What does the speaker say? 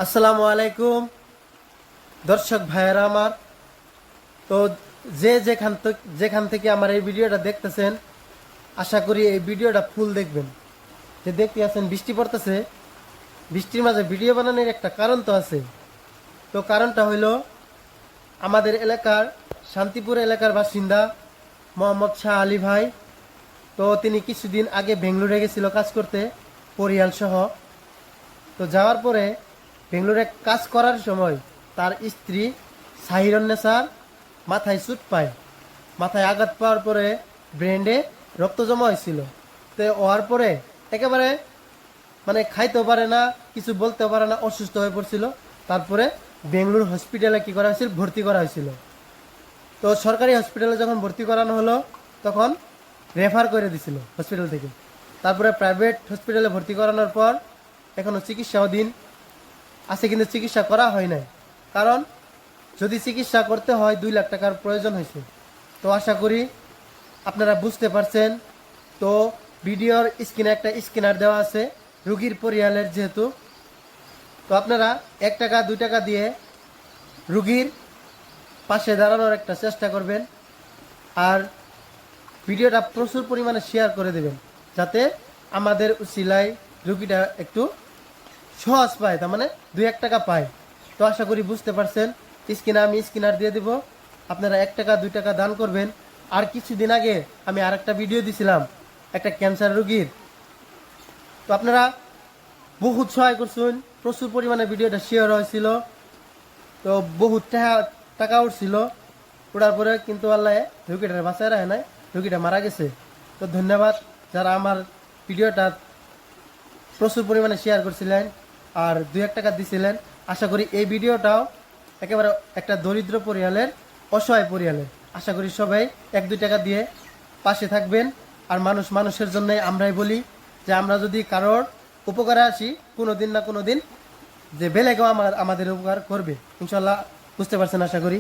আসসালামু আলাইকুম দর্শক ভাইয়েরা আমার। তো যেখান থেকে আমার এই ভিডিওটা দেখতেছেন, আশা করি এই ভিডিওটা ফুল দেখবেন। যে দেখতে আছেন বৃষ্টি পড়তেছে, বৃষ্টির মাঝে ভিডিও বানানোর একটা কারণ তো আছে। তো কারণটা হইল আমাদের এলাকার শান্তিপুর এলাকার বাসিন্দা মোহাম্মদ শাহ আলী ভাই। তো তিনি কিছুদিন আগে বেঙ্গলুরে গেছিল কাজ করতে পরিয়াল সহ। তো যাওয়ার পরে বেঙ্গলোরে কাজ করার সময় তার স্ত্রী সাহিরুন্নেসার মাথায় চোট পায়। মাথায় আঘাত পাওয়ার পরে ব্রেন্ডে রক্ত জমা হয়েছিল। তো হওয়ার পরে একেবারে মানে খাইতেও পারে না, কিছু বলতেও পারে না, অসুস্থ হয়ে পড়ছিল। তারপরে বেঙ্গলুরু হসপিটালে কি করা হয়েছিল, ভর্তি করা হয়েছিল। তো সরকারি হসপিটালে যখন ভর্তি করানো হলো তখন রেফার করে দিছিল হসপিটাল থেকে। তারপরে প্রাইভেট হসপিটালে ভর্তি করানোর পর এখনও চিকিৎসা অধীন আছে, কিন্তু চিকিৎসা করা হয় নাই। কারণ যদি চিকিৎসা করতে হয় 2 লাখ টাকার প্রয়োজন হয়েছে। তো আশা করি আপনারা বুঝতে পারছেন। তো ভিডিওর স্ক্রিনে একটা স্ক্যানার দেওয়া আছে রুগীর পরিয়ালের যেহেতু। তো আপনারা 1 টাকা 2 টাকা দিয়ে রুগীর পাশে দাঁড়ানোর একটা চেষ্টা করবেন। আর ভিডিওটা প্রচুর পরিমাণে শেয়ার করে দেবেন, যাতে আমাদের উসিলায় রুগীটা একটু সহজ পায়, তার মানে 2-1 টাকা পায়। তো আশা করি বুঝতে পারছেন। আমি স্ক্যানার দিয়ে দিব, আপনারা 1 টাকা 2 টাকা দান করবেন। আর কিছুদিন আগে আমি আরেকটা ভিডিও দিছিলাম একটা ক্যান্সার রোগীর। তো আপনারা বহুত সহায় করছেন, প্রচুর পরিমাণে ভিডিওটা শেয়ার হয়েছিল। তো বহুত টাকা উঠছিল, ওঠার পরে কিন্তু আল্লাহ রুগীটা বাঁচায় রাখে নাই, রুগীটা মারা গেছে। তো ধন্যবাদ যারা আমার ভিডিওটা প্রচুর পরিমাণে শেয়ার করছিলেন আর 2-1 টাকা দিছিলেন। আশা করি এই ভিডিওটাও একেবারে একটা দরিদ্র পরিয়ালের, অসহায় পরিয়ালের। আশা করি সবাই 1-2 টাকা দিয়ে পাশে থাকবেন। আর মানুষের জন্যই আমরাই বলি যে আমরা যদি কারোর উপকারে আসি কোনোদিন না কোনোদিন যে বেলেগেও আমাদের উপকার করবে ইনশাল্লাহ। বুঝতে পারছেন আশা করি।